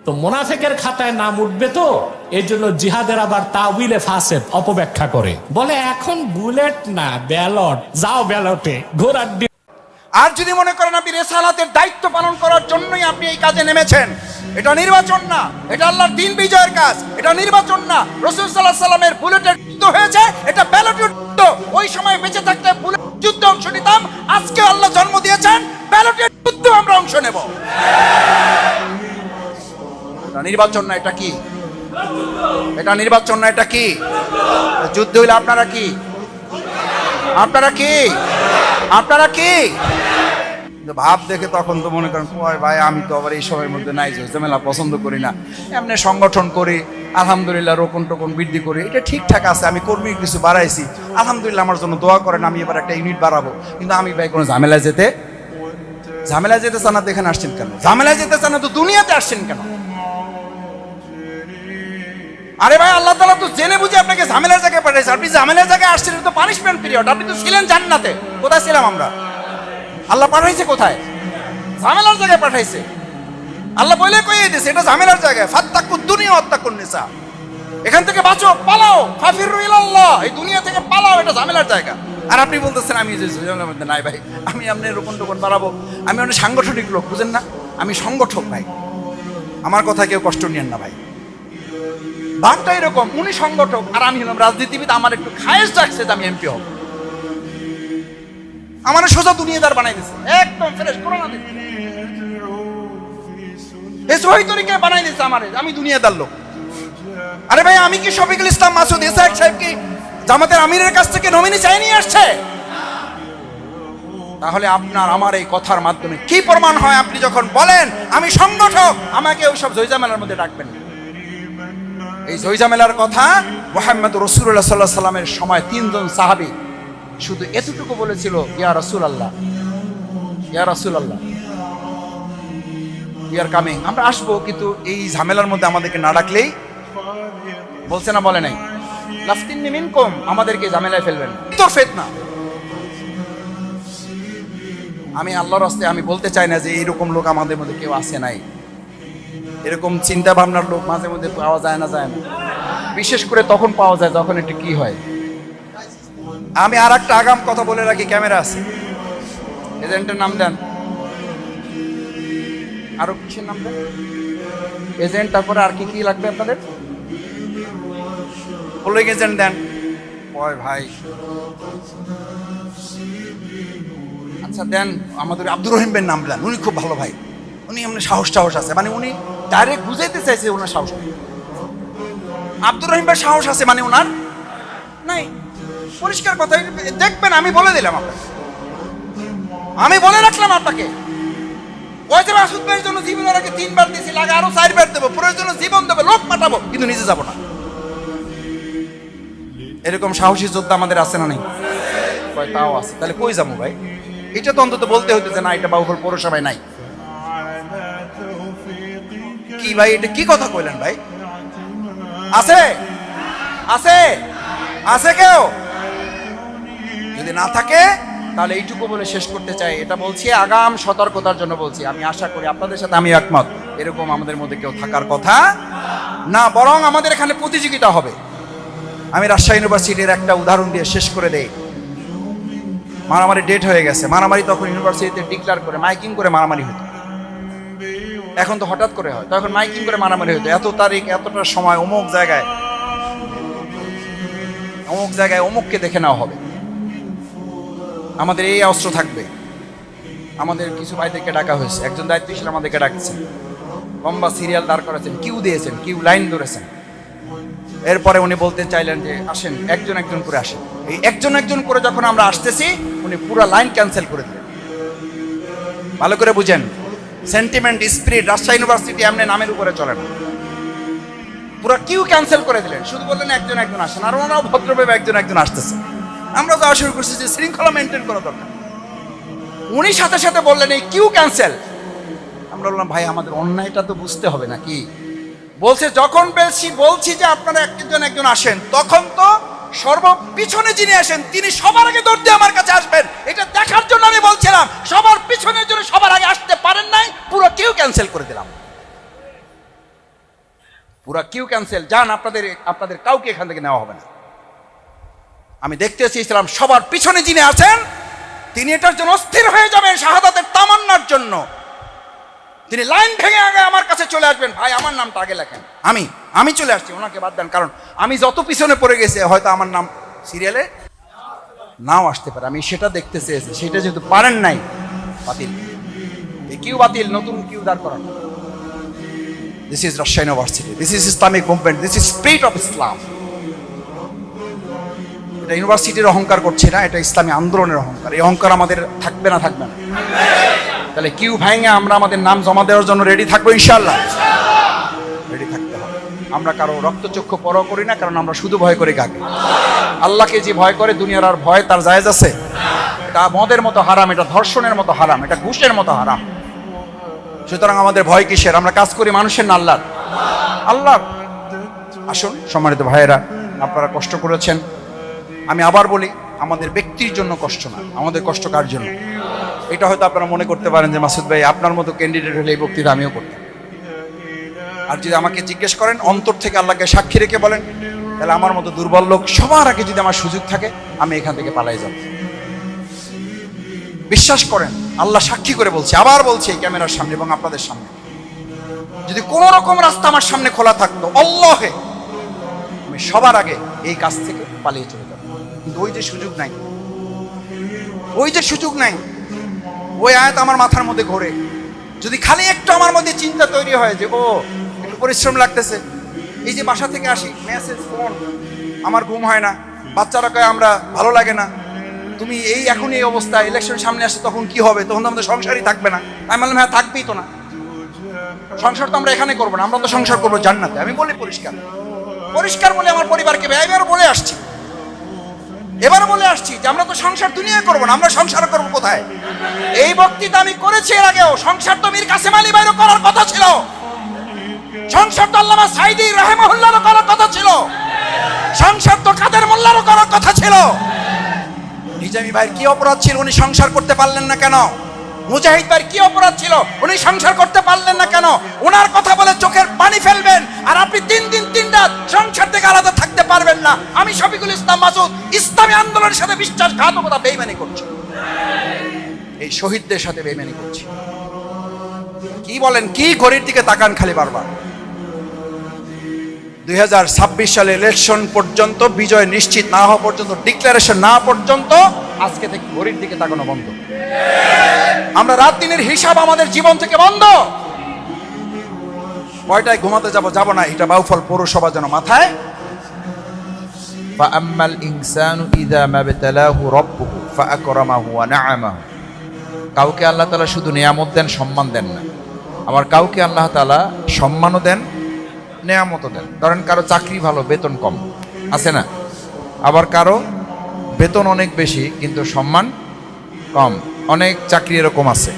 তো মুনাফিকের খাতায় নাম উঠবে, তো এই জন্য জিহাদের আবার তাউইলে ফাসেদ অপব্যাখ্যা করে, বলে এখন বুলেট না ব্যালট, যাও ব্যালটে ঘোড়ার। আর যদি মনে করেন আপনি রিসালাতের দায়িত্ব পালন করার জন্যই আপনি এই কাজে নেমেছেন, এটা নির্বাচন না, এটা আল্লাহর দ্বীন বিজয়ের কাজ, এটা নির্বাচন না। রাসূল সাল্লাল্লাহু আলাইহি সাল্লামের বুলেটের যুদ্ধ হয়েছে, এটা ব্যালটের যুদ্ধ। ওই সময় বেঁচে থাকতে বুলেট যুদ্ধে অংশ নিতাম, আজকে আল্লাহ জন্ম দিয়েছেন, ব্যালটের যুদ্ধে আমরা অংশ নেব। এটা নির্বাচন না, এটা কি? এটা নির্বাচন না, এটা কি? যুদ্ধ হইলে আপনারা কি? আপনারা কি? আপনারা কি? ভাব দেখে তখন তো মনে করেন ভাই আমি তো আবার এই সময়ের মধ্যে নাই, ঝামেলা পছন্দ করি না, এমনি সংগঠন করি, আলহামদুলিল্লাহ রোপণ টোপন বৃদ্ধি করি, এটা ঠিকঠাক আছে। আমি কর্মী কিছু বাড়াইছি, আলহামদুলিল্লাহ আমার জন্য দোয়া করেন, আমি এবার একটা ইউনিট বাড়াবো। কিন্তু আমি ভাই কোনো ঝামেলায় যেতে চান না। দেখেন আসছেন কেন? ঝামেলায় যেতে চান না তো দুনিয়াতে আসছেন কেন? আরে ভাই আল্লাহ তাআলা তো জেনে বুঝে আপনাকে ঝামেলার জায়গায় পাঠাইছে। আপনি ঝামেলার জায়গায় আসছেন, তো পানিশমেন্ট পিরিয়ড। আপনি তো ছিলেন জান্নাতে, কোথায় ছিলাম আমরা? আল্লাহ পাঠাইছে কোথায়? ঝামেলার জায়গায় পাঠাইছে। আল্লাহ বলে কইয়ে দিয়েছে এটা ঝামেলার জায়গায়। ফাত্তাকুদ দুনিয়া ওয়াত্তাকুন নিসা, এখান থেকে বাঁচো, পালাও, ফাফিরু ইলাল্লাহ, এই দুনিয়া থেকে পালাও, এটা ঝামেলার জায়গা। আর আপনি বলতেছেন আমি ঝামেলার মধ্যে নাই ভাই, আমি আপনি রোপণ টোপণ বাড়াবো, আমি অনেক সাংগঠনিক লোক, বুঝেন না? আমি সংগঠক ভাই, আমার কথা কেউ কষ্ট নিয়েন না ভাই। ভাবটা এরকম, উনি সংগঠক আর আমি হলাম রাজনীতিবিদ। আমার একটু খায়েশ রাখছে যে আমি এমপি হব, আমার সোজা দুনিয়াদার বানাই দিচ্ছে, একদম ফ্রেশ করোনা দিচ্ছে, এই সহি তরিকায় বানাই দিচ্ছে আমারে, আমি দুনিয়াদার লোক। আরে ভাই আমি কি শফিকুল ইসলাম মাসুদ এসআই সাহেব কি জামাতের আমিরের কাছ থেকে নমিনি চাই নিয়ে আসছে? তাহলে আপনার আমার এই কথার মাধ্যমে কি প্রমাণ হয়? আপনি যখন বলেন আমি সংগঠক, আমাকে ওইসব জয়জামেলার মধ্যে ডাকবেন। এই জয়জামেলার কথা মুহাম্মদ রাসূলুল্লাহ সাল্লাল্লাহু আলাইহি সাল্লামের সময় তিনজন সাহাবী শুধু এতটুকু বলেছিল, ইয়া রাসূলুল্লাহ, ইয়া রাসূলুল্লাহ, উই আর কামিং, আমরা আসবো, কিন্তু এই ঝামেলার মধ্যে আমাদেরকে না ডাকলেই। বলছে না, বলে নাই? লাফতিন্নি মিনকুম, আমাদেরকে ঝামেলায় ফেলবেন, তোর ফিতনা। আমি আল্লাহর রাস্তায় আমি বলতে চাই না যে এইরকম লোক আমাদের মধ্যে কেউ আছে নাই। এরকম চিন্তা ভাবনার লোক মাঝে মধ্যে পাওয়া যায় না, বিশেষ করে তখন পাওয়া যায় যখন একটু কি হয়। আমি আর একটা আগাম কথা বলে রাখি, ক্যামেরা আছে, এজেন্টের নাম দেন, আরো কিসের নাম দেন? এজেন্ট, তারপরে আর কি কি লাগবে আপনাদের? বলে এজেন্ট দেন। ওই ভাই আচ্ছা দেন, আমাদের আব্দুর রহিম ভাইয়ের নাম দেন, উনি খুব ভালো ভাই, উনি এমনি সাহস আছে, মানে উনি ডাইরেক্ট বুঝাইতে চাইছে ওনার সাহস। আব্দুর রহিম ভাই সাহস আছে মানে ওনার নাই, পরিষ্কার কথা। দেখবেন আমি বলে দিলাম আপনাকে, আমি বলে রাখলাম আপনাকে। ওই যে মাসুদ ভাইয়ের জন্য জীবনের আগে 3 বার দিয়েছি, লাগে আরো 4 বার দেবো, প্রয়োজনে জীবন দেবো, লোক পাঠাবো, কিন্তু নিজে যাব না। এরকম সাহসী যোদ্ধা আমাদের আছে না নেই? তাও আছে। তাহলে কই যাবো ভাই? এটা তো অন্তত বলতে হতো যে না, এটা বাবুপুর পৌরসভায় নাই। কি ভাই এটা কি কথা কইলেন ভাই? আছে আছে আছে কেউ? যদি না থাকে তাহলে এইটুকু বলে শেষ করতে চাই, এটা বলছি আগাম সতর্কতার জন্য বলছি। আমি আশা করি আপনাদের সাথে আমি একমত, এরকম আমাদের মধ্যে কেউ থাকার কথা না, বরং আমাদের এখানে প্রতিযোগিতা হবে। আমি রাজশাহী ইউনিভার্সিটির একটা উদাহরণ দিয়ে শেষ করে দেই। মারামারি ডেট হয়ে গেছে, মারামারি তখন ইউনিভার্সিটিতে ডিক্লেয়ার করে মাইকিং করে মারামারি হতো, এখন তো হঠাৎ করে হয়, তখন মাইকিং করে মারামারি হতো। এত তারিখ এতটা সময় অমুক জায়গায় অমুককে দেখে নেওয়া হবে, আমাদের এই অস্ত্র থাকবে। আমাদের কিছু ভাইদেরকে ডাকা হয়েছে, একজন দায়িত্বশীল আমাদেরকে ডাকছেন, লম্বা সিরিয়াল দাঁড় করেছেন, কিউ দিয়েছেন, কিউ লাইন ধরেছেন। এরপরে উনি বলতে চাইলেন যে আসেন একজন একজন করে আসেন। এই একজন একজন করে যখন আমরা আসতেছি, উনি পুরো লাইন ক্যান্সেল করে দিলেন। ভালো করে বুঝেন, সেন্টিমেন্ট স্পিরিট রাজশাহী ইউনিভার্সিটি এমনি নামের উপরে চলে না। পুরো কিউ ক্যান্সেল করে দিলেন, শুধু বললেন একজন একজন আসেন, আর ওনারাও ভদ্রভাবে একজন একজন আসতেছে। আমরা যাওয়া শুরু করছি যে শৃঙ্খলা মেনটেন করা দরকার। উনি সাথে সাথে বললেন এই কিউ ক্যান্সেল। আমরা বললাম ভাই আমাদের অন্যায়টা তো বুঝতে হবে নাকি? বলছে যখন বলছি যে আপনারা একজন একজন আসেন, তখন তো সর্বপিছনে যিনি আসেন তিনি সবার আগে দৌড় দিয়ে আমার কাছে আসবেন, এটা দেখার জন্য আমি বলছিলাম। সবার পিছনের জন্য সবার আগে আসতে পারেন নাই, পুরো কিউ ক্যান্সেল করে দিলাম। পুরা কিউ ক্যান্সেল, যান, আপনাদের কাউকে এখান থেকে নেওয়া হবে না। আমি দেখতে চেয়েছিলাম সবার পিছনে যিনি আছেন তিনি এটার জন্য অস্থির হয়ে যাবেন, শাহাদাতের তামান্নার জন্য। তিনি লাইন ভেঙে আগে আমার কাছে চলে আসবেন, ভাই আমার নামটা আগে লেখেন। আমি চলে আসছি, ওনাকে বাদ দেন, কারণ আমি যত পিছনে পড়ে গেছে হয়তো আমার নাম সিরিয়ালে নাও আসতে পারে। আমি সেটা দেখতে চেয়েছি, সেটা যেহেতু পারেন নাই, বাতিল। এই কিউ বাতিল, নতুন কিউ দাঁড় করান। This is Rajshahi University, this is Islamic movement, this is spirit of Islam. এটা ইউনিভার্সিটির অহংকার করছে না, এটা ইসলামী আন্দোলনের অহংকার। এই অহংকার আমাদের থাকবে না, থাকবে না। তাহলে কিউ ভাঙে আমরা আমাদের নাম জমা দেওয়ার জন্য রেডি থাকবো ইনশাআল্লাহ। রেডি থাকতে হবে। আমরা কারো রক্তচক্ষু পরোয়া করি না, কারণ আমরা শুধু ভয় করি কাকে? আল্লাহকে যে ভয় করে, দুনিয়ার আর ভয় তার জায়েজ আছে? এটা মদের মতো হারাম, এটা ধর্ষণের মতো হারাম, এটা ঘুষের মতো হারাম। সুতরাং আমাদের ভয় কিসের? আমরা কাজ করি মানুষের না আল্লাহর? আল্লাহর। আসুন সম্মানিত ভাইয়েরা, আপনারা কষ্ট করেছেন। আমি আবার বলি, আমাদের ব্যক্তির জন্য কষ্ট না, আমাদের কষ্ট কার জন্য? এটা হয়তো আপনারা মনে করতে পারেন যে মাসুদ ভাই আপনার মতো ক্যান্ডিডেট হলে এই বক্তৃতা আমিও করতাম। আর যদি আমাকে জিজ্ঞেস করেন, অন্তর থেকে আল্লাহকে সাক্ষী রেখে বলেন, তাহলে আমার মতো দুর্বল লোক সবার আগে যদি আমার সুযোগ থাকে, আমি এখান থেকে পালাই যাব। বিশ্বাস করেন, আল্লাহ সাক্ষী করে বলছে, আবার বলছে এই ক্যামেরার সামনে এবং আপনাদের সামনে, যদি কোন রকম রাস্তা আমার সামনে খোলা থাকতো, আল্লাহে আমি সবার আগে এই কাজ থেকে পালিয়ে চলে যাব। কিন্তু ওই যে সুযোগ নাই, ওই যে সুযোগ নাই, ওই আয়াত আমার মাথার মধ্যে ঘোরে। যদি খালি একটু আমার মধ্যে চিন্তা তৈরি হয় যে ও একটু পরিশ্রম লাগতেছে, এই যে বাসা থেকে আসি, মেসেজ, ফোন, আমার ঘুম হয় না, বাচ্চারা কয় আমরা ভালো লাগে না, তুমি এই এখন এই অবস্থা, ইলেকশন সামনে আসে, তখন কি হবে? তখন তো আমাদের সংসারই থাকবে না। আমি বললাম হ্যাঁ, থাকবেই তো না। সংসার তো আমরা এখানে করবো না, আমরা তো সংসার করবো জান্নাতে। আমি বলি পরিষ্কার পরিষ্কার বলে আমার পরিবারকে এবারও বলে আসছি, এবারও বলে আসছি যে আমরা তো সংসার দুনিয়া করবো না, আমরা সংসার করবো কোথায়? এই বক্তৃতা আমি করেছি এর আগেও। সংসার তো মীর কাসেম আলী ভাইয়েরও করার কথা ছিল, সংসার তো আল্লামা সাঈদী রাহিমাহুল্লাহরও করার কথা ছিল, সংসার তো কাদের মোল্লারও করার কথা ছিল। নিজামী ভাইয়ের কি অপরাধ ছিল? উনি সংসার করতে পারলেন না কেন? মুজাহিদ ভাইয়ের কি অপরাধ ছিল? উনি সংসার করতে পারলেন না কেন? ওনার কথা বলে চোখের পানি ফেলবেন আর আপনি 3 দিন 3 রাত সংসার থেকে আলাদা থাকতে পারবেন না। আমি শফিকুল ইসলাম মাসুদ ইসলামী আন্দোলনের সাথে বিশ্বাসঘাতকতা, বেঈমানি করছি, এই শহীদদের সাথে বেঈমানি করছি। কি বলেন? কি ঘড়ির দিকে তাকান খালি বারবার? 2026 সালে ইলেকশন পর্যন্ত, বিজয় নিশ্চিত না হওয়া পর্যন্ত, ডিক্লারেশন না পর্যন্ত আজকে থেকে ঘড়ির দিকে তাকানো বন্ধ। আমরা রাত দিনের হিসাব আমাদের জীবন থেকে বন্ধ। কয়টায় ঘুমাতে যাব না, এটা বাউফল পৌরসভা যেন মাথায়। ফাআম্মাল ইনসানু ইযা মাবতালাহু রাব্বুহু ফাআকরামাহু ওয়া না'আমাহু। কাউকে আল্লাহ তাআলা শুধু নিয়ামত দেন, সম্মান দেন না, আবার কাউকে আল্লাহ তাআলা সম্মানও দেন, নেয়ামতও দেন। ধরেন কারো চাকরি ভালো, বেতন কম, আছে না? আবার কারো বেতন অনেক বেশি কিন্তু সম্মান কম। অনেক চাকরি এরকম আছে,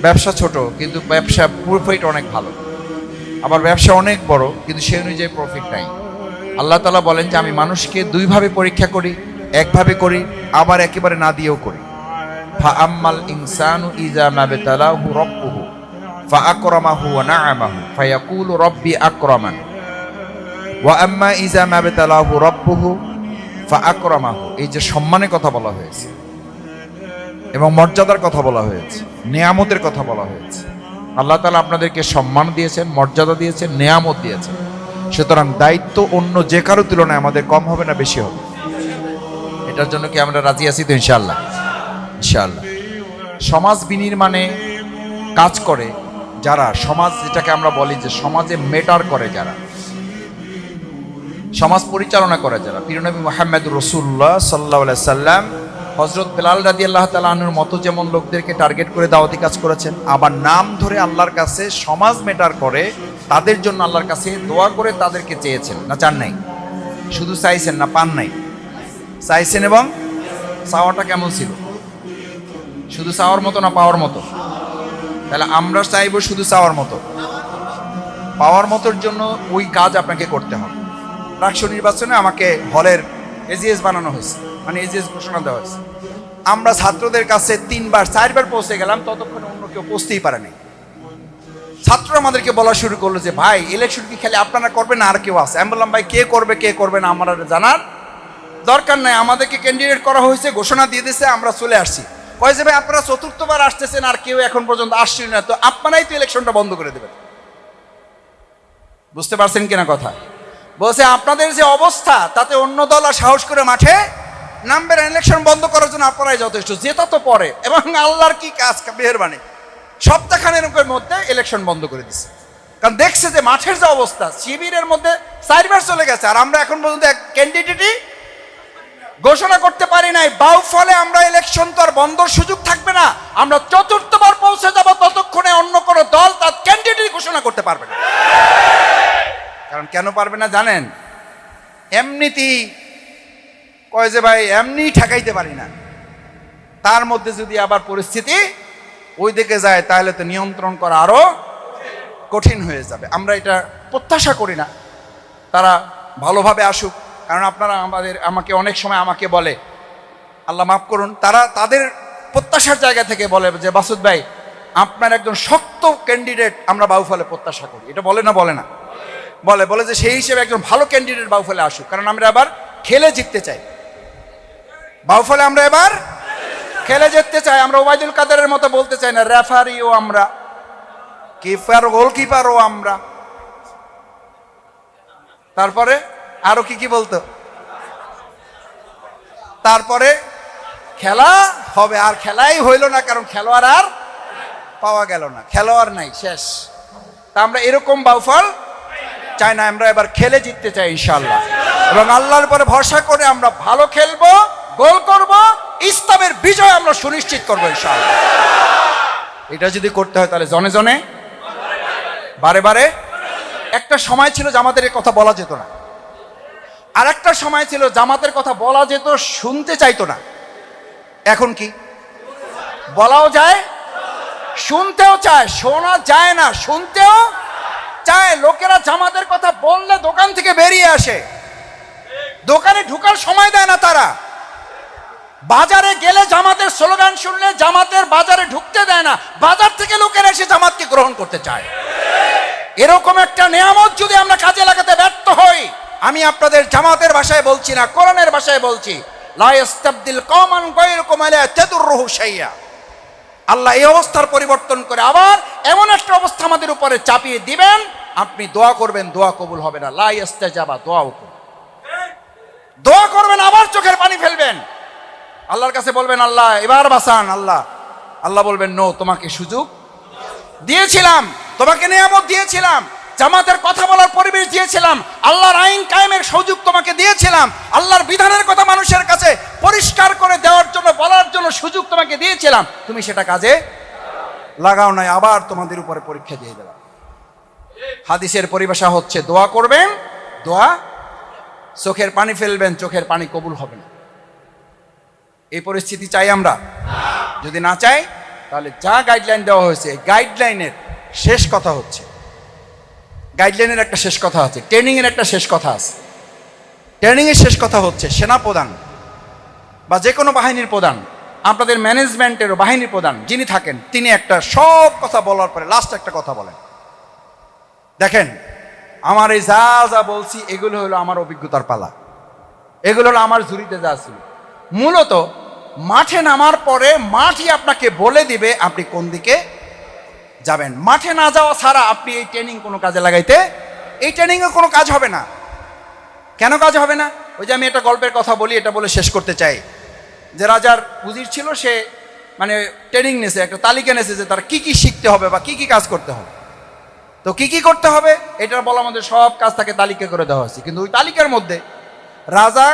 ব্যবসা ছোট কিন্তু ব্যবসা প্রফিট অনেক ভালো, আবার ব্যবসা অনেক বড় কিন্তু সে অনুযায়ী প্রফিট নাই। আল্লাহ তাআলা বলেন যে আমি মানুষকে দুইভাবে পরীক্ষা করি, একভাবে করি, আবার একেবারে না দিয়েও করি। ফাআম্মাল ইনসানু ইযা মাবতালাহু রাব্বুহু ফাআকরামাহু ওয়া না'আমাহু ফায়াকুলু রাব্বি আকরামান ওয়া আম্মা ইযা মাবতালাহু রাব্বুহু ফাআকরামাহু। এই যে সম্মানের কথা বলা হয়েছে এবং মর্যাদার কথা বলা হয়েছে, নেয়ামতের কথা বলা হয়েছে। আল্লাহ তাআলা আপনাদেরকে সম্মান দিয়েছেন, মর্যাদা দিয়েছেন, নেয়ামত দিয়েছেন। সুতরাং দায়িত্ব অন্য যে কারো তুলনায় আমাদের কম হবে না, বেশি হবে। এটার জন্য কি আমরা রাজি আছি তো? ইনশাআল্লাহ, ইনশাআল্লাহ। সমাজ বিনির্মাণে কাজ করে যারা, সমাজ যেটাকে আমরা বলি যে সমাজে মেটার করে যারা, সমাজ পরিচালনা করে যারা, প্রিয় নবী মুহাম্মদুর রাসূলুল্লাহ সাল্লাল্লাহু আলাইহি সাল্লাম হযরত বেলাল রাদিয়াল্লাহু তাআলা আনহুর মতো যেমন লোকদেরকে টার্গেট করে দাওয়াতি কাজ করেছেন, আবার নাম ধরে আল্লাহর কাছে সমাজ মেটার করে তাদের জন্য আল্লাহর কাছে দোয়া করে তাদেরকে চেয়েছেন না, চান নাই? শুধু চাইছেন না, পান নাই, চাইছেন। এবং চাওয়াটা কেমন ছিল? শুধু চাওয়ার মতো না পাওয়ার মতো? তাহলে আমরা চাইবো শুধু চাওয়ার মতো। পাওয়ার মতোর জন্য ওই কাজ আপনাকে করতে হবে। রাষ্ট্র নির্বাচনে আমাকে হলের এজিএস বানানো হয়েছে, মানে এজিএস ঘোষণা দেওয়া হয়েছে। আমরা ছাত্রদের কাছে 3 বার 4 বার পৌঁছে গেলাম, ততক্ষণে অন্য কেউ পৌঁছতেই পারেনি। ছাত্ররা আমাদেরকে বলা শুরু করলো যে ভাই ইলেকশন কি খালি আপনারা করবেন না আর কেউ আছে? আমি বললাম ভাই কে করবে না আমার জানার দরকার নাই, আমাদেরকে ক্যান্ডিডেট করা হয়েছে, ঘোষণা দিয়ে দিয়েছে, আমরা চলে আসছি। কয় যে ভাই আপনারা চতুর্থবার আসতেছেন আর কেউ এখন পর্যন্ত আসছেন না, তো আপনারাই তো ইলেকশনটা বন্ধ করে দেবেন। বুঝতে পারছেন কিনা কথা? বলছে আপনাদের যে অবস্থা তাতে অন্য দল আর সাহস করে মাঠে নামবেন, ইলেকশন বন্ধ করার জন্য আপনারাই যথেষ্ট, যেটা তো পরে। এবং আল্লাহর কি কাজ, মেহেরবানি, সপ্তাহখানের মধ্যে ইলেকশন বন্ধ করে দিচ্ছে। কারণ দেখছে যে মাঠের যে অবস্থা, শিবিরের মধ্যে 4বার চলে গেছে আর আমরা এখন পর্যন্ত এক ক্যান্ডিডেটই ঘোষণা করতে পারি নাই। ফলে আমরা ইলেকশন তো আর বন্ধর সুযোগ থাকবে না, আমরা চতুর্থবার পৌঁছে যাব, ততক্ষণে অন্য কোনো দল তার ক্যান্ডিডেট ঘোষণা করতে পারবে না। কারণ কেন পারবে না জানেন? এমনিতেই কয় যে ভাই এমনি ঠেকাইতে পারি না, তার মধ্যে যদি আবার পরিস্থিতি ওই দিকে যায় তাহলে তো নিয়ন্ত্রণ করা আরো কঠিন হয়ে যাবে। আমরা এটা প্রত্যাশা করি না তারা ভালোভাবে আসুক। কারণ আপনারা আমাকে অনেক সময় আমাকে বলে, আল্লাহ মাফ করুন, তারা তাদের প্রত্যাশার জায়গা থেকে বলে যে মাসুদ ভাই আপনার একজন শক্ত ক্যান্ডিডেট আমরা বাউফলে প্রত্যাশা করি। এটা বলে না বলে যে সেই হিসেবে একজন ভালো ক্যান্ডিডেট বাউফলে আসুক, কারণ আমরা এবার খেলে জিততে চাই। বাউফলে আমরা এবার খেলে জিততে চাই। আমরা ওবায়দুল কাদেরের মতো বলতে চাই না রেফারিও আমরা, গোলকিপারও আমরা, তারপরে আরো কি বলতো, তারপরে খেলা হবে। আর খেলাই হইল না, কারণ খেলোয়াড় আর পাওয়া গেল না, খেলোয়াড় নাই, শেষ। তা আমরা এরকম বাউফল চাই না, আমরা এবার খেলে জিততে চাই ইনশাআল্লাহ। এবং আল্লাহর উপরে ভরসা করে আমরা ভালো খেলবো, গোল করব, ইসলামের বিজয় আমরা সুনিশ্চিত করবো ইনশাআল্লাহ। এটা যদি করতে হয় তাহলে জনে জনে, বারে বারে। একটা সময় ছিল জামাতের কথা বলা যেত না, আর একটা সময় ছিল জামাতের কথা বলা যেত, শুনতে চাইতো না। এখন কি বলাও যায়, শুনতেও চায়, শোনা যায় না, শুনতেও চায়। লোকেরা জামাতের কথা বললে দোকান থেকে বেরিয়ে আসে, দোকানে ঢুকার সময় দেয় না তারা। বাজারে গেলে জামাতের স্লোগান শুনলে জামাতের বাজারে ঢুকতে দেয় না, বাজার থেকে লোকেরা এসে জামাতকে গ্রহণ করতে চায়। এরকম একটা নিয়ামত যদি আমরা কাজে লাগাতে ব্যর্থ হই, আমি আপনাদের জামাতের ভাষায় বলছি না, কোরআনের ভাষায় বলছি, লা ইস্তাবদিল কওমান গায়রাকুম আলা তাদুররুহু শাইয়া। আল্লাহ এই অবস্থার পরিবর্তন করে আবার এমন একটা অবস্থা আমাদের উপরে চাপিয়ে দিবেন, আপনি দোয়া করবেন, দোয়া কবুল হবে না। লা ইস্তাজাবা, দোয়া করবেন, আবার চোখের পানি ফেলবেন, আল্লাহর কাছে বলবেন আল্লাহ এবার বাঁচান। আল্লাহ বলবেন নো, তোমাকে সুযোগ দিয়েছিলাম, তোমাকে নিয়ামত দিয়েছিলাম, জামাতের কথা বলার পরিবেশ দিয়েছিলাম, আল্লাহর আইন কায়েমের সুযোগ তোমাকে দিয়েছিলাম, আল্লাহর বিধানের কথা মানুষের কাছে পরিষ্কার করে দেওয়ার জন্য, বলার জন্য সুযোগ তোমাকে দিয়েছিলাম, তুমি সেটা কাজে লাগাও নাই, আবার তোমাদের উপরে পরীক্ষা দিয়ে দেওয়া। হাদিসের পরিভাষা হচ্ছে দোয়া করবেন, দোয়া, চোখের পানি ফেলবেন, চোখের পানি কবুল হবে না। এই পরিস্থিতি চাই আমরা? যদি না চাই তাহলে যা গাইডলাইন দেওয়া হয়েছে, গাইডলাইনের শেষ কথা হচ্ছে, গাইডলাইনের একটা শেষ কথা আছে, ট্রেনিং এর একটা শেষ কথা আছে। ট্রেনিং এর শেষ কথা হচ্ছে সেনাপ্রধান বা যে কোনো বাহিনীর প্রধান, আপনাদের ম্যানেজমেন্টেরও বাহিনীর প্রধান যিনি থাকেন, তিনি একটা সব কথা বলার পরে লাস্ট একটা কথা বলেন, দেখেন আমার এই যা যা বলছি এগুলো হলো আমার অভিজ্ঞতার পালা, এগুলো হলো আমার ঝুড়িতে যা ছিল। মূলত মাঠে নামার পরে মাঠই আপনাকে বলে দিবে আপনি কোন দিকে যাবেন। মাঠে না যাওয়া ছাড়া আপনি এই ট্রেনিং কোনো কাজে লাগাইতে, এই ট্রেনিংয়ে কোনো কাজ হবে না। কেন কাজ হবে না? ওই যে আমি একটা গল্পের কথা বলি, এটা বলে শেষ করতে চাই। যে রাজার উজির ছিল, সে মানে ট্রেনিং নিয়েছে, একটা তালিকা নিয়েছে যে তার কি কি শিখতে হবে বা কি কি কাজ করতে হবে। তো কি কি করতে হবে এটার বলার মধ্যে সব কাজ তাকে তালিকা করে দেওয়া হয়েছে, কিন্তু ওই তালিকার মধ্যে রাজা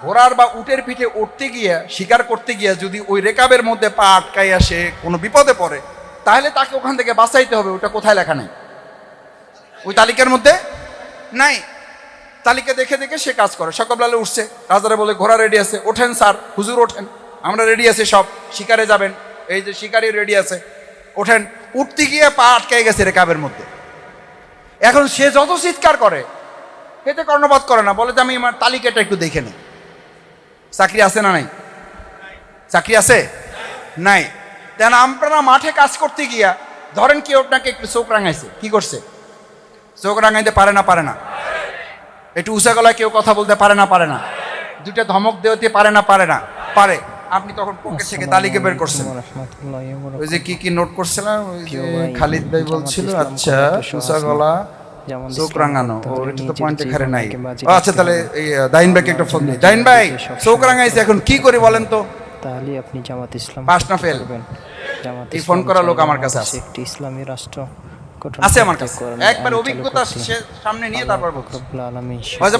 ঘোড়ার বা উটের পিঠে উঠতে গিয়ে, শিকার করতে গিয়ে যদি ওই রেকাবের মধ্যে পা আটকাই আসে, কোনো বিপদে পড়ে, তাহলে তাকে ওখান থেকে বাঁচাইতে হবে। ওটা কোথায় লেখা নেই, ওই তালিকার মধ্যে নাই। তালিকা দেখে দেখে সে কাজ করে। সকালবেলা উঠছে, রাজারা বলে ঘোড়া রেডি আছে, ওঠেন স্যার, হুজুর ওঠেন, আমরা রেডি আছি, সব শিকারে যাবেন, এই যে শিকারি রেডি আছে, ওঠেন। উঠতে গিয়ে পা আটকাই গেছে রেকাবের মধ্যে। এখন সে যত চিৎকার করে এতে কর্ণপাত করে না, বলে যে আমি আমার তালিকাটা একটু দেখে নিই। চাকরি আছে না নাই? চাকরি আছে নাই? কেন আপনারা মাঠে কাজ করতে গিয়া ধরেন কি আপনাকে একটু চোখ রাঙাইছে, কি করছে? চোখ রাঙাইতে পারে না? পারে না? একটু উঁচা গলায় কেউ কথা বলতে পারে না? পারে না? দুইটা ধমক দেওয়াতে পারে না? পারে না? পারে। আপনি তখন পকেট থেকে তালিকা বের করছেন, ওই যে কি কি নোট করছিলাম, ওই যে খালিদ ভাই বলছিল, আচ্ছা উঁচা গলা, চোখ রাঙানো, ও এটা তো পয়েন্ট এখানে নাই। আচ্ছা তাহলে এই দাইন ভাইকে একটা ফোন দিই। দাইন ভাই, চোখ রাঙাইছে, এখন কি করি বলেন তো? তাহলে আপনি জামাত ইসলাম পাস না ফেল? জামাত এই ফোন করা লোক আমার কাছে আছে, একটি ইসলামী রাষ্ট্র গঠন আছে আমার কাছে, একবার অভিজ্ঞতা সামনে নিয়ে তারপর বলছি।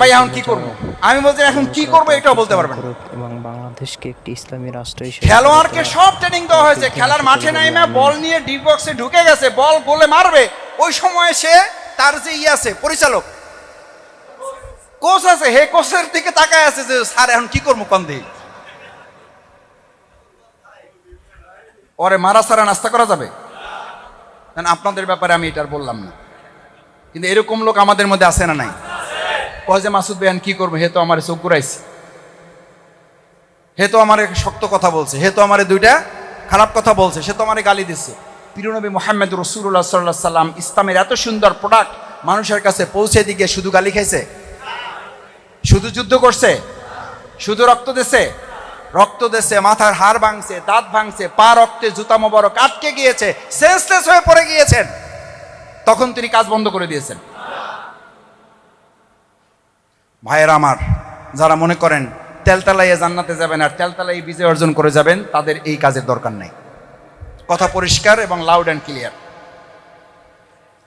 ভাই এখন কি করবো? আমি বলছি এখন কি করবো এটাও বলতে পারবেন। এবং বাংলাদেশকে একটি ইসলামী রাষ্ট্র হিসেবে খেলোয়াড়কে সব ট্রেনিং দেওয়া হয়েছে, খেলার মাঠে নাইমা বল নিয়ে ডি বক্সে ঢুকে গেছে, বল গোলে মারবে, ওই সময় সে তার যে আছে পরিচালক কোচ আছে, হে কোচের দিকে তাকায় আছে যে স্যার এখন কি করবো কোন দিকে, ওরে মারা সারা নাস্তা করা যাবে? আপনাদের ব্যাপারে আমি এটার বললাম না, কিন্তু এরকম লোক আমাদের মধ্যে আছে না নাই? কয় যে মাসুদ ভাই কি করবো, হে তো আমার চোখ ঘুরাইছে, হে তো আমার শক্ত কথা বলছে, হে তো আমার দুইটা খারাপ কথা বলছে, সে তো আমার গালি দিচ্ছে। প্রিয়নবী মুহাম্মদ রাসূলুল্লাহ সাল্লাল্লাহু আলাইহি সাল্লাম ইসলামের এত সুন্দর প্রোডাক্ট মানুষের কাছে পৌঁছে দিয়ে শুধু গালি খাইছে? শুধু যুদ্ধ করছে? শুধু রক্ত দিছে? রক্ত দেশে, মাথার হাড় ভাঙছে, দাঁত ভাঙছে, পা রক্তে জুতা মোবারক আটকে গিয়েছে, সেন্সলেস হয়ে পড়ে গিয়েছেন, তখন তিনি কাজ বন্ধ করে দিয়েছেন। ভাইয়েরা আমার, যারা মনে করেন তেলতলাইয়ে জান্নাতে যাবেন আর তেলতলাই বিজয় অর্জন করে যাবেন, তাদের এই কাজের দরকার নেই। কথা পরিষ্কার এবং লাউড অ্যান্ড ক্লিয়ার।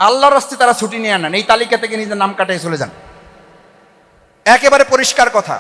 আল্লাহর রাস্তে তারা ছুটি নিয়ে আনেন, এই তালিকা থেকে নিজের নাম কাটাই চলে যান, একেবারে পরিষ্কার কথা।